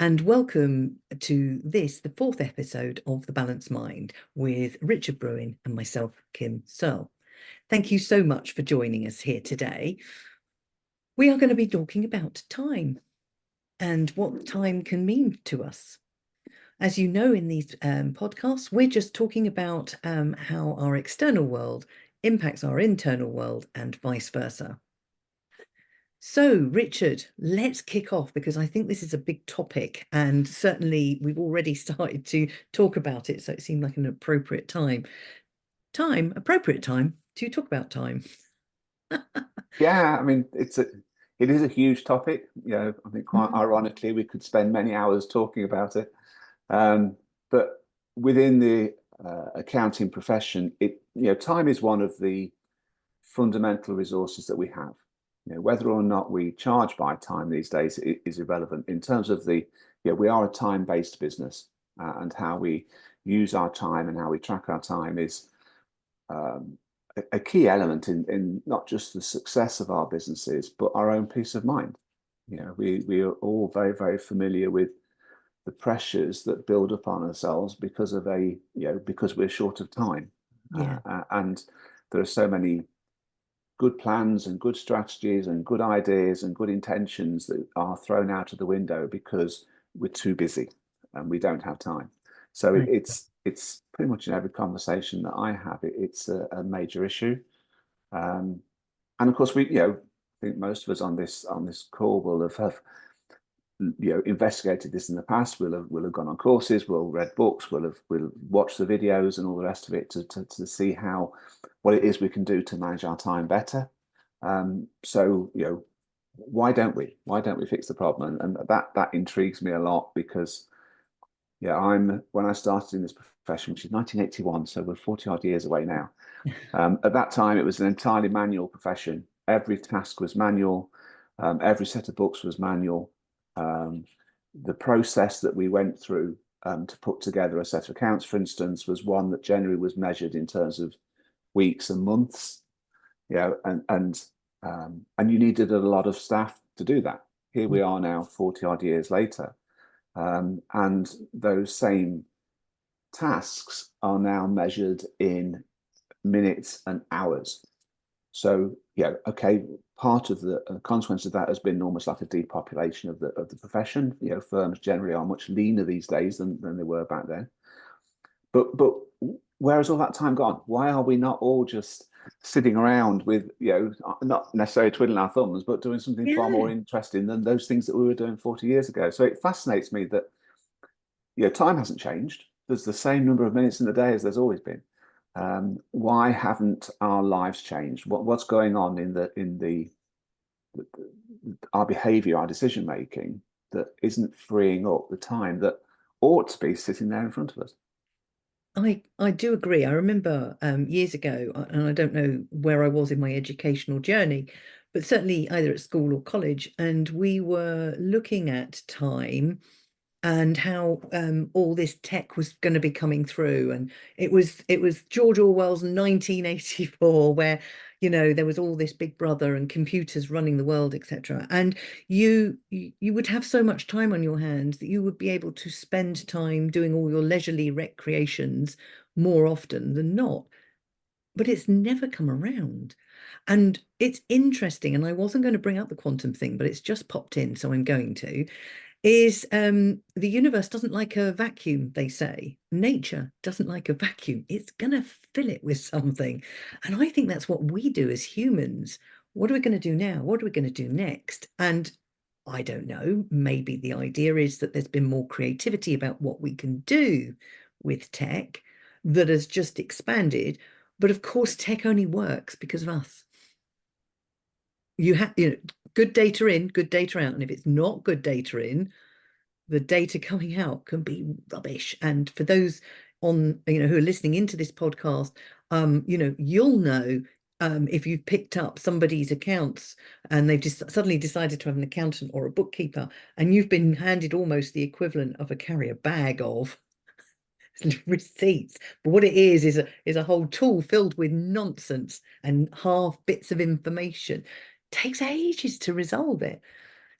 and welcome to the fourth episode of The Balanced Mind with Richard Brewin and myself, Kim Searle. Thank you so much for joining us here today. We are going to be talking about time and what time can mean to us. As you know, in these podcasts, we're just talking about how our external world impacts our internal world and vice versa. So, Richard, let's kick off because I think this is a big topic, and certainly we've already started to talk about it. So it seemed like an appropriate appropriate time to talk about time. Yeah, I mean, it is a huge topic. I think quite ironically, we could spend many hours talking about it. But within the accounting profession, time is one of the fundamental resources that we have. Whether or not we charge by time these days is irrelevant in terms of we are a time-based business, and how we use our time and how we track our time is um, a key element in not just the success of our businesses, but our own peace of mind. We are all very, very familiar with the pressures that build up on ourselves because we're short of time. Yeah, And there are so many good plans and good strategies and good ideas and good intentions that are thrown out of the window because we're too busy and we don't have time. So right. it's pretty much in every conversation that I have, it's a major issue. Um, and of course, I think most of us on this call will have investigated this in the past. We'll have gone on courses, we'll read books, we'll watch the videos and all the rest of it to see what it is we can do to manage our time better. So why don't we fix the problem? And that intrigues me a lot because when I started in this profession, which is 1981, so we're 40 odd years away now. At that time, it was an entirely manual profession. Every task was manual. Every set of books was manual. Um, the process that we went through to put together a set of accounts, for instance, was one that generally was measured in terms of weeks and months. And you needed a lot of staff to do that. Here we are now, 40 odd years later, and those same tasks are now measured in minutes and hours. So okay, part of the consequence of that has been almost like a depopulation of the profession. Firms generally are much leaner these days than they were back then. But where has all that time gone? Why are we not all just sitting around with not necessarily twiddling our thumbs, but doing something far more Yeah. interesting than those things that we were doing 40 years ago? So it fascinates me that time hasn't changed. There's the same number of minutes in the day as there's always been. Why haven't our lives changed? What's going on in our behavior, our decision making that isn't freeing up the time that ought to be sitting there in front of us? I do agree. I remember years ago, and I don't know where I was in my educational journey, but certainly either at school or college, and we were looking at time and how all this tech was going to be coming through. And it was George Orwell's 1984, where there was all this Big Brother and computers running the world, etc. And you would have so much time on your hands that you would be able to spend time doing all your leisurely recreations more often than not. But it's never come around. And it's interesting, and I wasn't going to bring up the quantum thing, but it's just popped in, so I'm going to is the universe doesn't like a vacuum, they say. Nature doesn't like a vacuum. It's going to fill it with something. And I think that's what we do as humans. What are we going to do now? What are we going to do next? And I don't know. Maybe the idea is that there's been more creativity about what we can do with tech that has just expanded. But of course, tech only works because of us. Good data in, good data out. And if it's not good data in, the data coming out can be rubbish. And for those who are listening into this podcast, you'll know if you've picked up somebody's accounts and they've just suddenly decided to have an accountant or a bookkeeper, and you've been handed almost the equivalent of a carrier bag of receipts. But what it is a whole tool filled with nonsense and half bits of information. Takes ages to resolve it.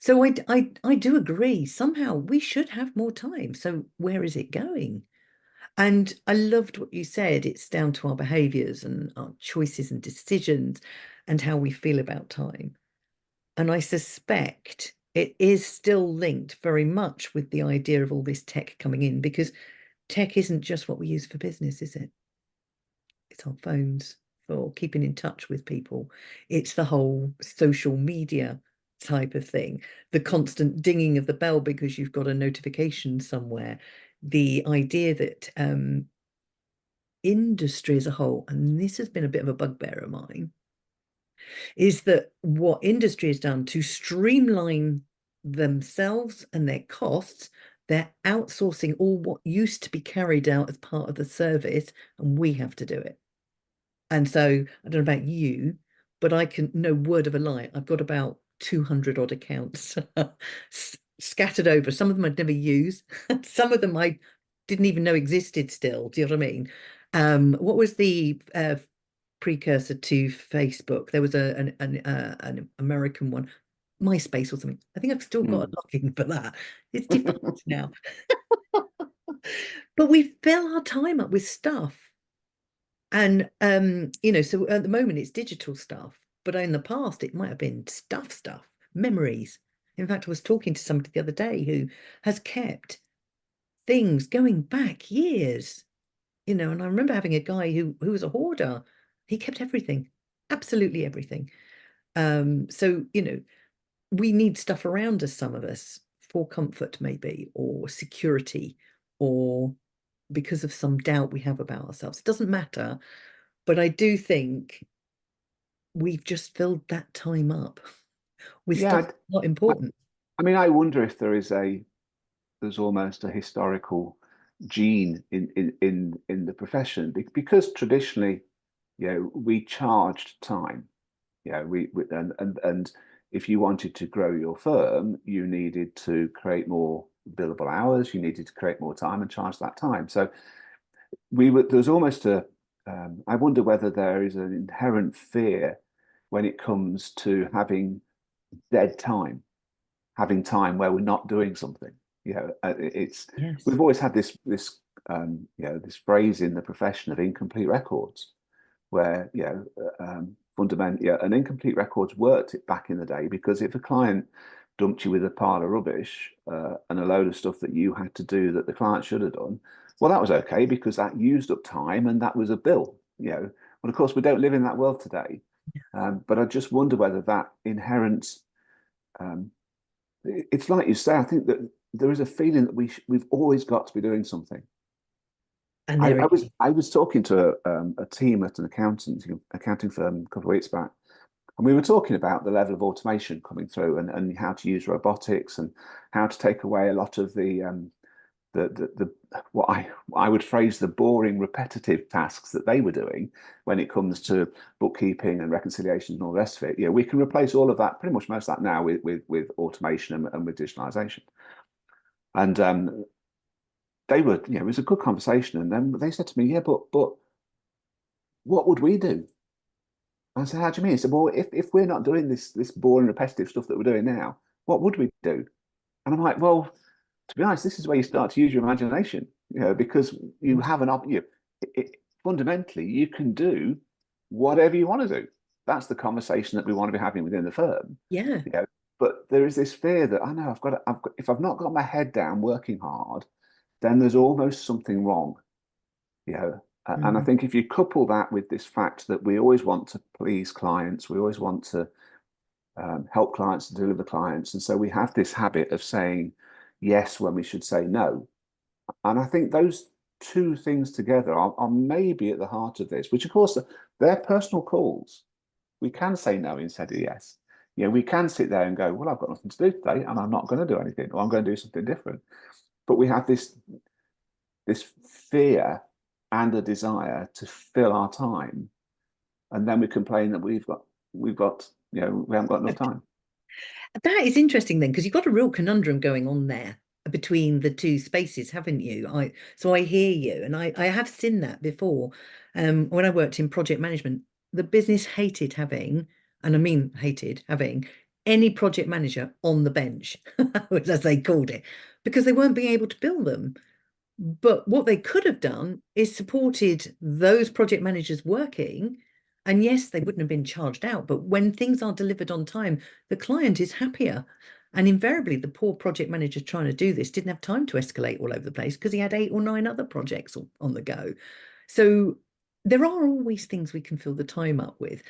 So I do agree. Somehow we should have more time. So where is it going? And I loved what you said. It's down to our behaviors and our choices and decisions and how we feel about time. And I suspect it is still linked very much with the idea of all this tech coming in, because tech isn't just what we use for business, is it? It's our phones for keeping in touch with people. It's the whole social media type of thing, the constant dinging of the bell because you've got a notification somewhere. The idea that industry as a whole, and this has been a bit of a bugbear of mine, is that what industry has done to streamline themselves and their costs, they're outsourcing all what used to be carried out as part of the service, and we have to do it. And so I don't know about you, but I can, no word of a lie, I've got about 200 odd accounts scattered over. Some of them I'd never use. Some of them I didn't even know existed still. Do you know what I mean? What was the precursor to Facebook? There was an American one, MySpace or something. I think I've still got a Mm. login for that. It's defunct now. But we fill our time up with stuff. And so at the moment it's digital stuff, but in the past it might have been stuff, memories. In fact, I was talking to somebody the other day who has kept things going back years, and I remember having a guy who was a hoarder. He kept everything, absolutely everything. So, we need stuff around us, some of us, for comfort, maybe, or security, or because of some doubt we have about ourselves. It doesn't matter. But I do think we've just filled that time up with stuff Yeah, that's not I, important. I mean, I wonder if there's almost a historical gene in the profession because traditionally, we charged time. We and if you wanted to grow your firm, you needed to create more billable hours, you needed to create more time and charge that time. So there's almost I wonder whether there is an inherent fear when it comes to having dead time, having time where we're not doing something. It's Yes. we've always had this phrase in the profession of incomplete records, where fundamentally, an incomplete records worked it back in the day because if a client dumped you with a pile of rubbish and a load of stuff that you had to do that the client should have done, well, that was okay because that used up time and that was a bill. But of course, we don't live in that world today. But I just wonder whether that inherent, um, it's like you say, I think that there is a feeling that we've always got to be doing something. And I, there I it was is. I was talking to a team at an accounting firm a couple of weeks back, and we were talking about the level of automation coming through and how to use robotics and how to take away a lot of the what I would phrase the boring, repetitive tasks that they were doing when it comes to bookkeeping and reconciliation and all the rest of it. We can replace all of that, pretty much most of that now with automation and with digitalization. And it was a good conversation. And then they said to me, yeah, but what would we do? I said, how do you mean? He said, well, if we're not doing this boring, repetitive stuff that we're doing now, what would we do? And I'm like, well, to be honest, this is where you start to use your imagination, because you Course. have fundamentally you can do whatever you want to do. That's the conversation that we want to be having within the firm, Yeah. you know. But there is this fear that I know if I've not got my head down working hard, then there's almost something wrong, you know. And I Mm. think if you couple that with this fact that we always want to please clients, we always want to help clients to deliver clients. And so we have this habit of saying yes when we should say no. And I think those two things together are maybe at the heart of this, which of course they're personal calls. We can say no instead of yes. We can sit there and go, well, I've got nothing to do today and I'm not going to do anything or I'm going to do something different. But we have this fear and a desire to fill our time. And then we complain that we haven't got enough time. That is interesting then, because you've got a real conundrum going on there between the two spaces, haven't you? So I hear you, and I have seen that before. When I worked in project management, the business hated having, and I mean hated having any project manager on the bench, as they called it, because they weren't being able to bill them. But what they could have done is supported those project managers working. And yes, they wouldn't have been charged out, but when things are delivered on time, the client is happier. And invariably, the poor project manager trying to do this didn't have time to escalate all over the place because he had 8 or 9 other projects on the go. So there are always things we can fill the time up with.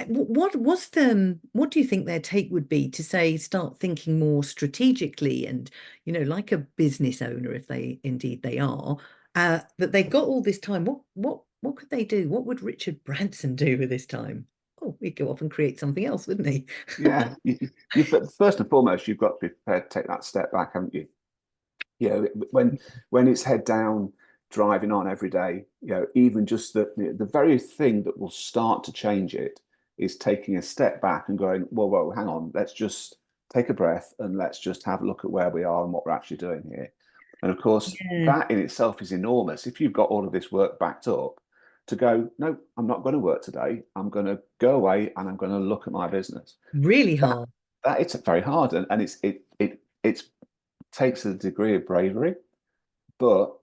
What do you think their take would be to say start thinking more strategically and, like a business owner, if they indeed they are, that they've got all this time. What could they do? What would Richard Branson do with this time? Oh, he'd go off and create something else, wouldn't he? Yeah, but first and foremost, you've got to be prepared to take that step back, haven't you? You know, when it's head down, driving on every day, even just the very thing that will start to change it is taking a step back and going, whoa, hang on, let's just take a breath and let's just have a look at where we are and what we're actually doing here. And of course, Yeah, that in itself is enormous. If you've got all of this work backed up, to go, no, I'm not going to work today. I'm going to go away and I'm going to look at my business. really That hard. that it's very hard, and it takes a degree of bravery, but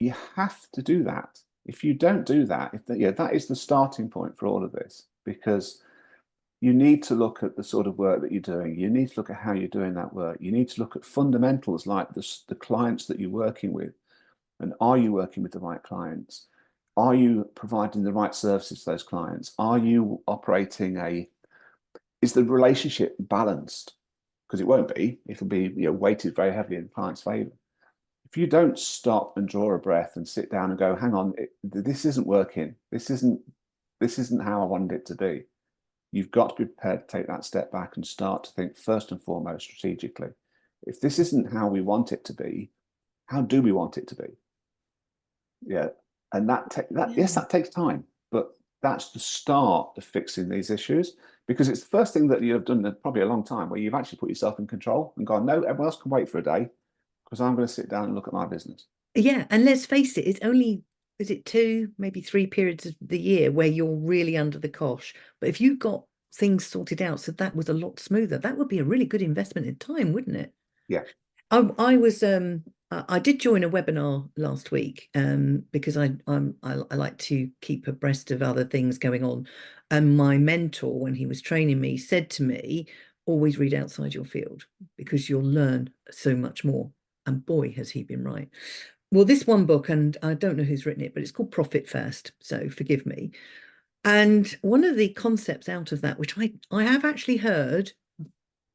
you have to do that. If you don't do that, that is the starting point for all of this, because you need to look at the sort of work that you're doing. You need to look at how you're doing that work. You need to look at fundamentals like the clients that you're working with, and are you working with the right clients? Are you providing the right services to those clients? Are you operating is the relationship balanced? Because it won't be. It'll be weighted very heavily in the client's favor. If you don't stop and draw a breath and sit down and go, hang on, this isn't working. This isn't how I wanted it to be. You've got to be prepared to take that step back and start to think first and foremost strategically. If this isn't how we want it to be, how do we want it to be? Yeah, and yes, Yeah. that takes time, but that's the start of fixing these issues, because it's the first thing that you've done in probably a long time where you've actually put yourself in control and gone, no, everyone else can wait for a day because I'm going to sit down and look at my business. Yeah, and let's face it, it's only, is it 2, maybe 3 periods of the year where you're really under the cosh. But if you got things sorted out so that was a lot smoother, that would be a really good investment in time, wouldn't it? Yeah, I did join a webinar last week because I like to keep abreast of other things going on. And my mentor, when he was training me, said to me, always read outside your field because you'll learn so much more. And boy, has he been right. Well, this one book, and I don't know who's written it, but it's called Profit First, so forgive me. And one of the concepts out of that, which I have actually heard,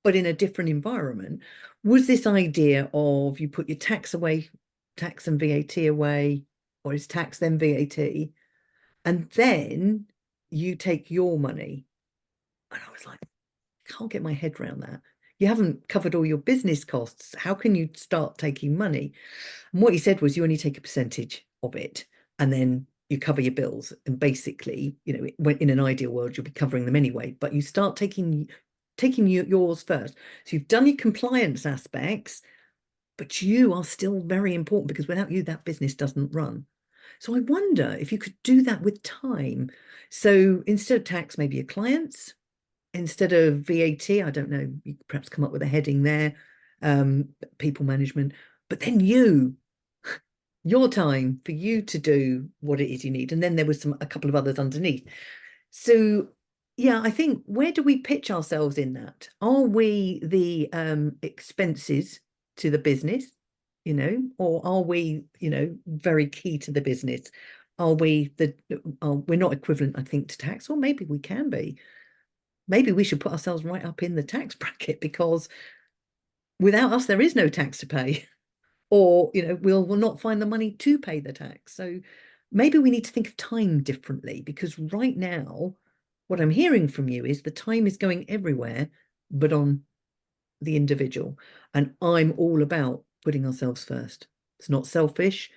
but in a different environment, was this idea of you put your tax away, tax and VAT away, or is tax then VAT, and then you take your money. And I was like, can't get my head around that. You haven't covered all your business costs. How can you start taking money? And what he said was you only take a percentage of it and then you cover your bills. And basically, in an ideal world, you'll be covering them anyway, but you start taking yours first. So you've done your compliance aspects, but you are still very important because without you, that business doesn't run. So I wonder if you could do that with time. So instead of tax, maybe your clients, instead of VAT, I don't know, you could perhaps come up with a heading there, people management, but then your time for you to do what it is you need. And then there was a couple of others underneath. So yeah, I think where do we pitch ourselves in that? Are we the expenses to the business, or are we, very key to the business? Are we we're not equivalent, I think, to tax, or maybe we can be. Maybe we should put ourselves right up in the tax bracket because without us, there is no tax to pay. Or we'll not find the money to pay the tax. So maybe we need to think of time differently, because right now what I'm hearing from you is the time is going everywhere but on the individual, and I'm all about putting ourselves first. It's not selfish,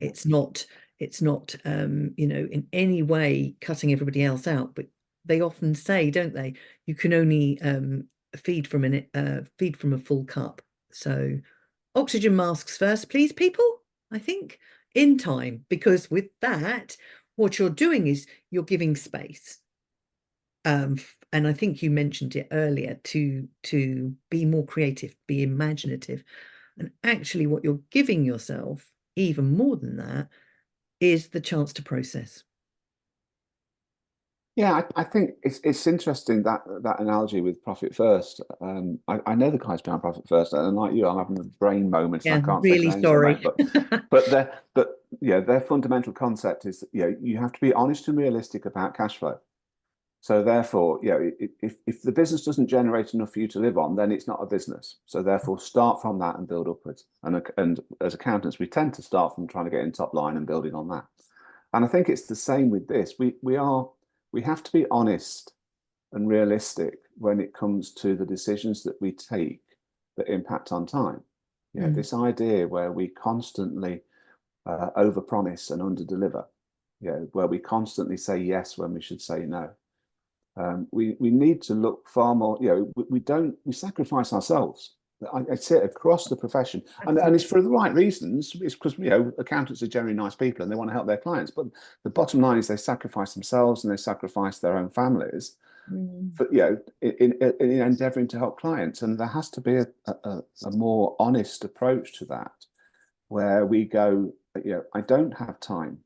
it's not in any way cutting everybody else out, but they often say, don't they, you can only feed from a full cup. So oxygen masks first, please, people, I think, in time, because with that, what you're doing is you're giving space. And I think you mentioned it earlier, to be more creative, be imaginative. And actually, what you're giving yourself, even more than that, is the chance to process. Yeah, I think it's interesting that that analogy with profit first. I know the guys behind profit first, and like you, I'm having the brain moments and Yeah, I can't think of really names at the moment. sorry. But yeah, their fundamental concept is that, you have to be honest and realistic about cash flow. So therefore, if the business doesn't generate enough for you to live on, then it's not a business. So therefore, start from that and build upwards. And as accountants, we tend to start from trying to get in top line and building on that. And I think it's the same with this. We have to be honest and realistic when it comes to the decisions that we take that impact on time. Mm. This idea where we constantly overpromise and underdeliver. Where we constantly say yes when we should say no. We need to look far more. We sacrifice ourselves. I see it across the profession, and it's Absolutely. for the right reasons. It's because accountants are generally nice people and they want to help their clients. But the bottom line is they sacrifice themselves and they sacrifice their own families Mm. for in endeavouring to help clients. And there has to be a more honest approach to that, where we go, I don't have time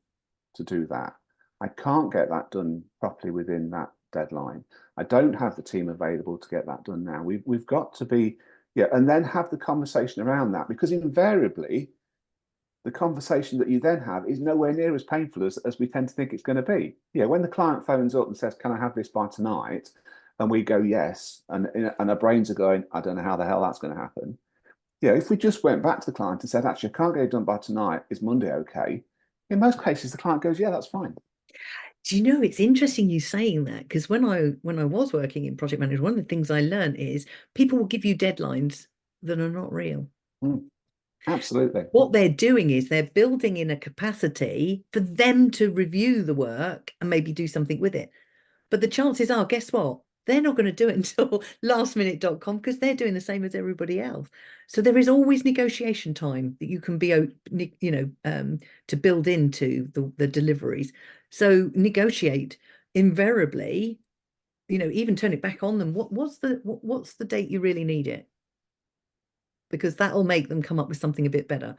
to do that. I can't get that done properly within that deadline. I don't have the team available to get that done now. We've got to be, and then have the conversation around that, because invariably the conversation that you then have is nowhere near as painful as we tend to think it's going to be. When the client phones up and says, "Can I have this by tonight?" and we go yes, and our brains are going, "I don't know how the hell that's going to happen." If we just went back to the client and said, "Actually, I can't get it done by tonight. Is Monday okay?" In most cases, the client goes, "Yeah, that's fine." Do you know, it's interesting you saying that, because when I was working in project management, one of the things I learned is people will give you deadlines that are not real. Mm, absolutely. What they're doing is they're building in a capacity for them to review the work and maybe do something with it. But the chances are, guess what? They're not going to do it until lastminute.com, because they're doing the same as everybody else. So there is always negotiation time that you can be, to build into the deliveries. So negotiate invariably, even turn it back on them. What's the date you really need it? Because that'll make them come up with something a bit better.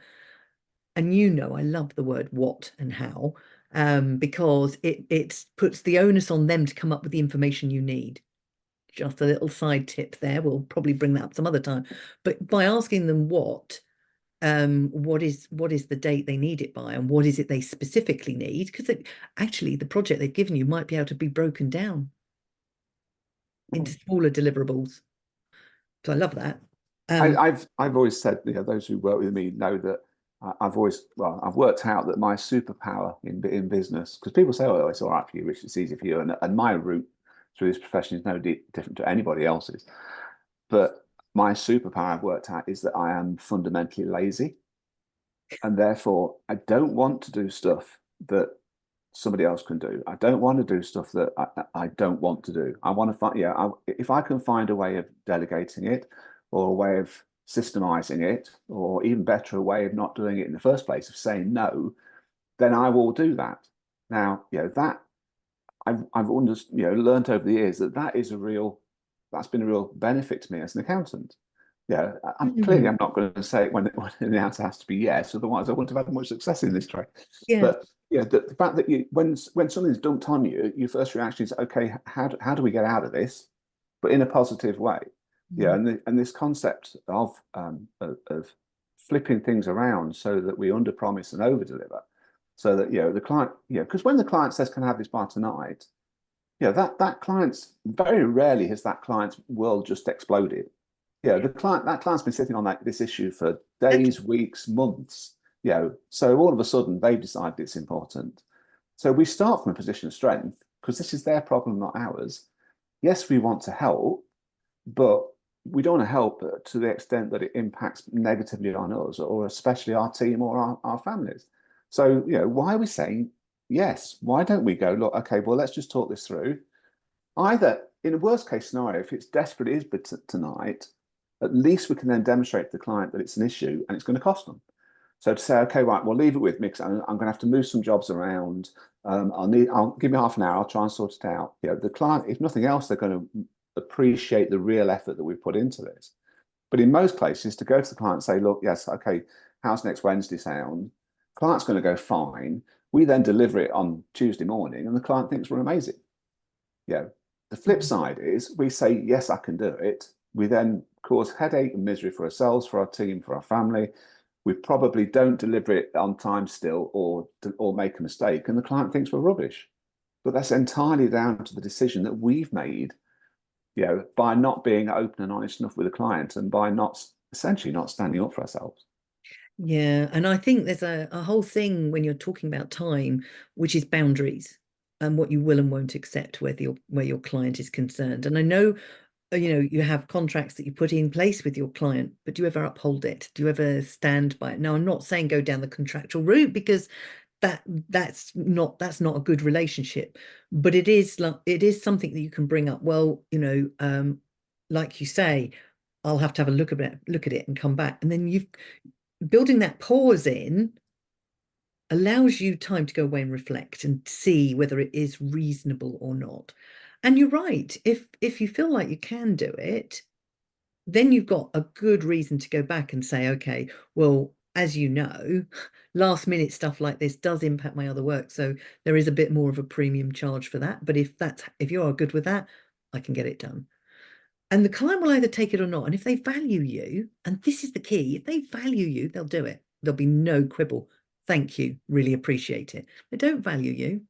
And I love the word what and how, because it puts the onus on them to come up with the information you need. Just a little side tip there. We'll probably bring that up some other time. But by asking them what is the date they need it by, and what is it they specifically need? Because actually the project they've given you might be able to be broken down into smaller deliverables. So I love that. Um, I've always said, those who work with me know that I've worked out that my superpower in business, because people say, "Oh, it's all right for you, Rich, it's easy for you," and my route through this profession is no different to anybody else's. But my superpower I've worked out is that I am fundamentally lazy, and therefore I don't want to do stuff that somebody else can do. I don't want to do stuff that I don't want to do. I want to find, if I can find a way of delegating it, or a way of systemizing it, or even better, a way of not doing it in the first place, of saying no, then I will do that. Now, that I've learned over the years that's been a real benefit to me as an accountant. I'm not going to say it when the answer has to be yes, otherwise I wouldn't have had much success in this trade. yeah. But the fact that when something's dumped on you, your first reaction is, okay, how do we get out of this, but in a positive way? Mm. And this concept of flipping things around so that we under promise and over deliver, so that the client, because when the client says, "Can I have this by tonight?" that client's, very rarely has that client's world just exploded. That client's been sitting on this issue for days, weeks, months. So all of a sudden they've decided it's important. So we start from a position of strength, because this is their problem, not ours. Yes, we want to help, but we don't want to help to the extent that it impacts negatively on us, or especially our team or our families. So, why are we saying yes? Why don't we go, "Look, okay, well, let's just talk this through." Either, in a worst case scenario, if it's desperate, it is but tonight, at least we can then demonstrate to the client that it's an issue and it's going to cost them. So to say, okay, right, well, leave it with me because I'm going to have to move some jobs around. I'll give me half an hour. I'll try and sort it out. You know, the client, if nothing else, they're going to appreciate the real effort that we've put into this. But in most places, to go to the client and say, look, yes, okay, how's next Wednesday sound? Client's going to go fine. We then deliver it on Tuesday morning, and the client thinks we're amazing. Yeah. The flip Mhm. side is we say, yes, I can do it. We then cause headache and misery for ourselves, for our team, for our family. We probably don't deliver it on time still, or make a mistake, and the client thinks we're rubbish. But that's entirely down to the decision that we've made, by not being open and honest enough with the client, and by not essentially not standing up for ourselves. Yeah, and I think there's a whole thing when you're talking about time, which is boundaries and what you will and won't accept where your client is concerned. And I know, you have contracts that you put in place with your client, but do you ever uphold it? Do you ever stand by it? Now, I'm not saying go down the contractual route because that's not a good relationship, but it is something that you can bring up. Well, like you say, I'll have to have a look at it and come back. And then you've building that pause in allows you time to go away and reflect and see whether it is reasonable or not. And you're right. If you feel like you can do it, then you've got a good reason to go back and say, okay, well, as you know, last minute stuff like this does impact my other work. So there is a bit more of a premium charge for that. But if you're good with that, I can get it done. And the client will either take it or not. And if they value you, and this is the key, if they value you, they'll do it. There'll be no quibble. Thank you. Really appreciate it. They don't value you.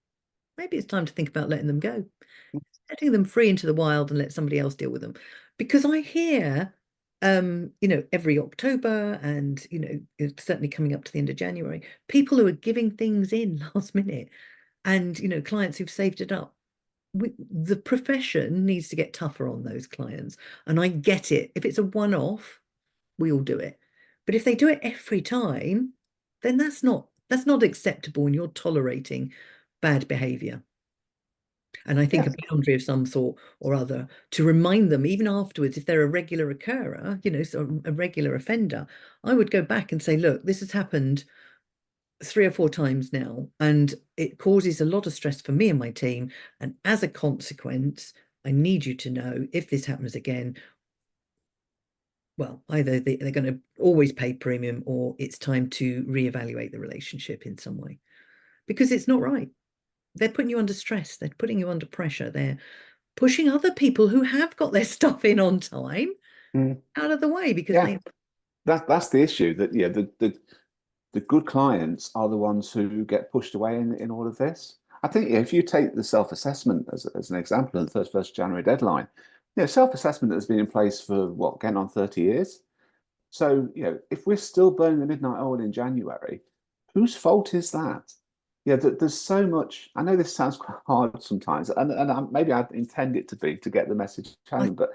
Maybe it's time to think about letting them go, setting them free into the wild and let somebody else deal with them. Because I hear, every October and, it's certainly coming up to the end of January, people who are giving things in last minute and, clients who've saved it up. The profession needs to get tougher on those clients. And I get it. If it's a one-off, we all do it. But if they do it every time, then that's not acceptable and you're tolerating bad behavior. And I think a Yes. boundary of some sort or other to remind them, even afterwards, if they're a regular occurrer, so a regular offender, I would go back and say, look, this has happened 3 or 4 times now, and it causes a lot of stress for me and my team. And as a consequence, I need you to know if this happens again, well, either they're going to always pay premium or it's time to reevaluate the relationship in some way because it's not right. They're putting you under stress, they're putting you under pressure, they're pushing other people who have got their stuff in on time Mm. out of the way because Yeah, they. that's the issue. That the good clients are the ones who get pushed away in all of this. I think if you take the self-assessment as an example of the 1st January deadline, self-assessment has been in place for what, getting on 30 years. So, if we're still burning the midnight oil in January, whose fault is that? Yeah, there's so much. I know this sounds quite hard sometimes, and maybe I intend it to be to get the message I, home, but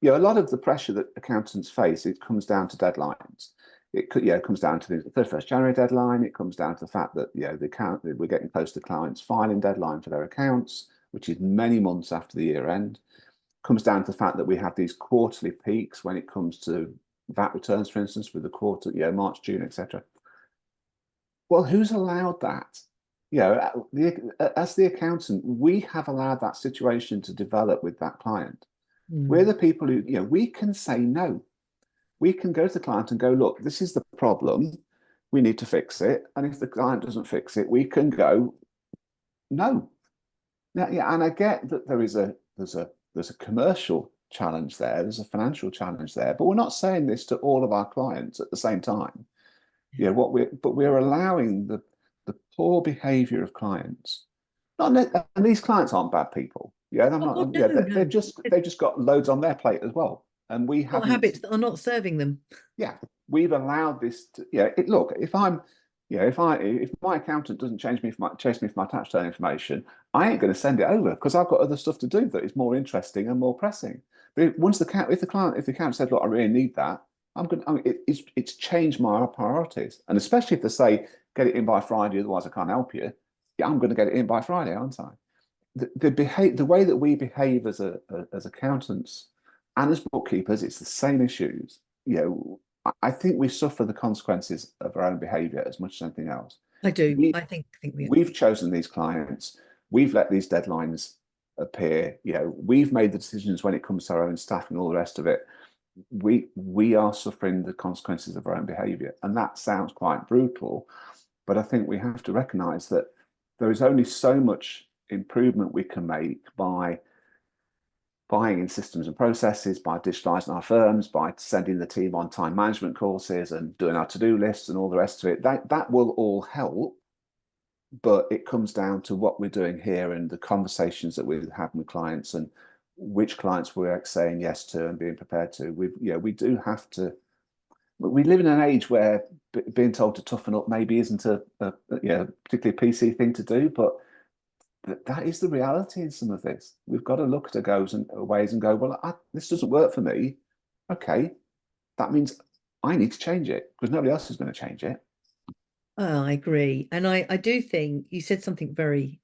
a lot of the pressure that accountants face, it comes down to deadlines. It comes down to the 31st January deadline. It comes down to the fact that we're getting close to clients' filing deadline for their accounts, which is many months after the year end. Comes down to the fact that we have these quarterly peaks when it comes to VAT returns, for instance, with the quarter, March, June, etc. Well, who's allowed that? As the accountant, we have allowed that situation to develop with that client. We're mm, the people who, we can say no. We can go to the client and go, look, this is the problem. We need to fix it. And if the client doesn't fix it, we can go, no. Now, yeah, and I get that there's a commercial challenge there, there's a financial challenge there, but we're not saying this to all of our clients at the same time. We're allowing the poor behavior of clients. And these clients aren't bad people. Yeah, I'm oh God, not. no, Yeah, no. they've just got loads on their plate as well, and we Got haven't. habits that are not serving them. Yeah, we've allowed this to. Look, if my accountant doesn't chase me for my tax return information, I ain't going to send it over because I've got other stuff to do that is more interesting and more pressing. But if the accountant said, look, I really need that, it's changed my priorities, and especially if they say get it in by Friday, otherwise I can't help you. Yeah, I'm going to get it in by Friday, aren't I? The way that we behave as accountants and as bookkeepers, it's the same issues. I think we suffer the consequences of our own behavior as much as anything else. I do. We, I think we are. we've chosen these clients. We've let these deadlines appear. We've made the decisions when it comes to our own staff and all the rest of it. We are suffering the consequences of our own behavior. And that sounds quite brutal, but I think we have to recognize that there is only so much improvement we can make by buying in systems and processes, by digitalizing our firms, by sending the team on time management courses and doing our to-do lists and all the rest of it. That will all help, but it comes down to what we're doing here and the conversations that we're having with clients and which clients we're saying yes to and being prepared to. We do have to. We live in an age where being told to toughen up maybe isn't a particularly PC thing to do, but that is the reality in some of this. We've got to look at goes and ways and go, well, this doesn't work for me. Okay, that means I need to change it because nobody else is going to change it. Oh, I agree. And I do think you said something very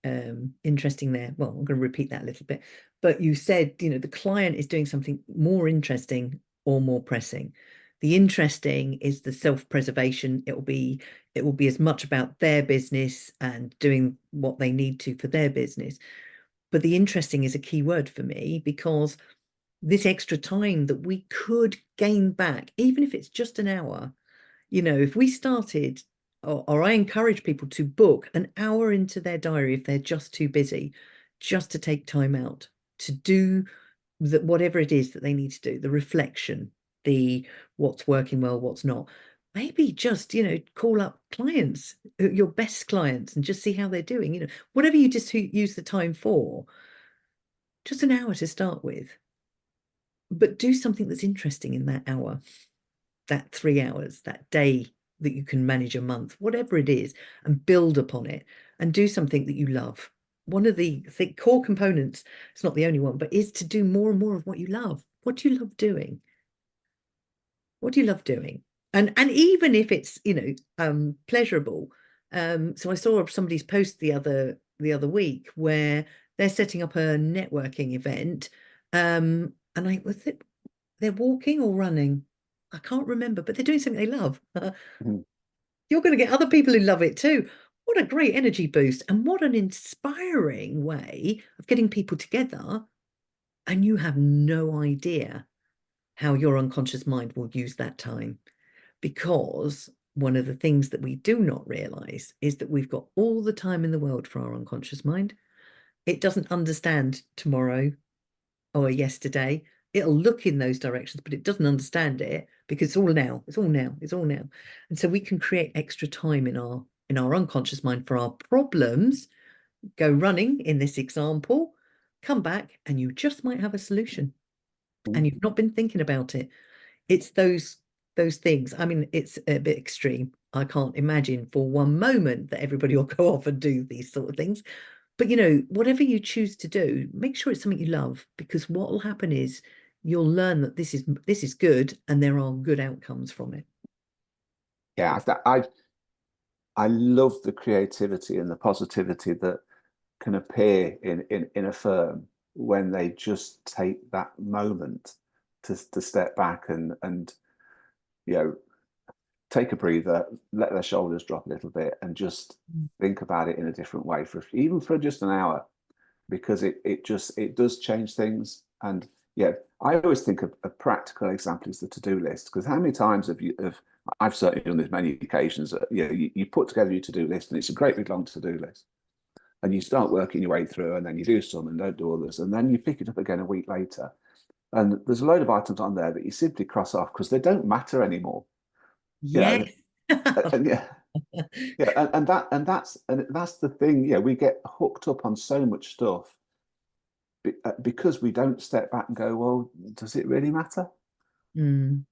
interesting there. Well, I'm going to repeat that a little bit. But you said, the client is doing something more interesting or more pressing. The interesting is the self-preservation. It will be as much about their business and doing what they need to for their business. But the interesting is a key word for me because this extra time that we could gain back, even if it's just an hour, if we started, or I encourage people to book an hour into their diary if they're just too busy, just to take time out to do whatever it is that they need to do, the reflection, the what's working well, what's not. Maybe just, call up clients, your best clients, and just see how they're doing. Whatever you just use the time for, just an hour to start with, but do something that's interesting in that hour, that 3 hours, that day that you can manage a month, whatever it is, and build upon it and do something that you love. One of the core components, it's not the only one, but is to do more and more of what you love. What do you love doing? What do you love doing? And even if it's, pleasurable. So I saw somebody's post the other week where they're setting up a networking event. And I was it they're walking or running. I can't remember, but they're doing something they love. Mhm. You're going to get other people who love it too. What a great energy boost, and what an inspiring way of getting people together. And you have no idea how your unconscious mind will use that time. Because one of the things that we do not realize is that we've got all the time in the world for our unconscious mind. It doesn't understand tomorrow or yesterday. It'll look in those directions, but it doesn't understand it because it's all now. It's all now. It's all now. And so we can create extra time in our unconscious mind for our problems. Go running in this example, come back, and you just might have a solution. And you've not been thinking about it. It's those things. I mean, it's a bit extreme. I can't imagine for one moment that everybody will go off and do these sort of things. But whatever you choose to do, make sure it's something you love, because what will happen is you'll learn that this is good and there are good outcomes from it. Yeah, I love the creativity and the positivity that can appear in a firm when they just take that moment to step back and you know take a breather, let their shoulders drop a little bit, and just think about it in a different way for even for just an hour, because it does change things. And yeah, I always think a practical example is the to-do list, because how many times have I've certainly done this many occasions. You put together your to-do list, and it's a great big long to-do list, and you start working your way through, and then you do some and don't do others, and then you pick it up again a week later, and there's a load of items on there that you simply cross off because they don't matter anymore. You know, Yes. and yeah, yeah, and that's the thing. Yeah, we get hooked up on so much stuff because we don't step back and go, well, does it really matter? Mm.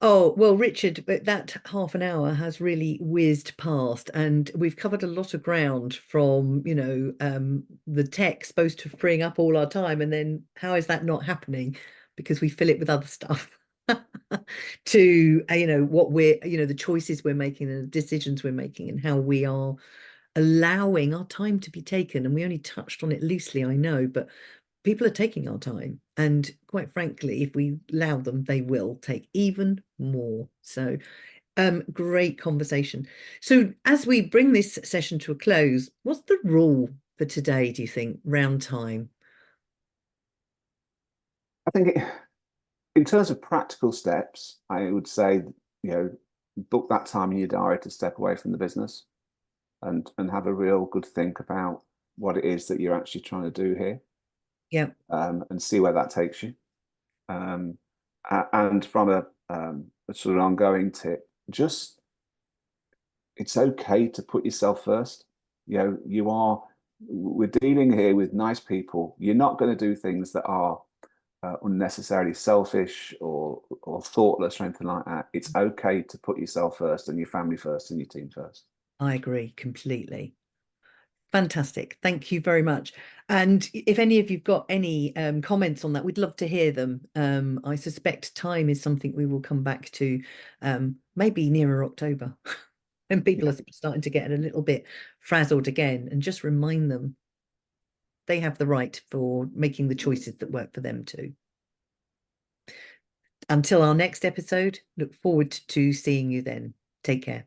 Oh, well, Richard, but that half an hour has really whizzed past, and we've covered a lot of ground from, the tech supposed to freeing up all our time, and then how is that not happening? Because we fill it with other stuff. To, what the choices we're making and the decisions we're making and how we are allowing our time to be taken. And we only touched on it loosely, I know, but people are taking our time. And quite frankly, if we allow them, they will take even more. So great conversation. So as we bring this session to a close, what's the rule for today, do you think, round time? I think in terms of practical steps, I would say, book that time in your diary to step away from the business and have a real good think about what it is that you're actually trying to do here, Yeah, and see where that takes you. And from a sort of ongoing tip, just it's okay to put yourself first. We're dealing here with nice people. You're not going to do things that are unnecessarily selfish or thoughtless or anything like that. It's okay to put yourself first and your family first and your team first. I agree completely. Fantastic. Thank you very much. And if any of you've got any comments on that, we'd love to hear them. I suspect time is something we will come back to maybe nearer October when people Yeah. are starting to get a little bit frazzled again, and just remind them they have the right for making the choices that work for them too. Until our next episode, look forward to seeing you then. Take care.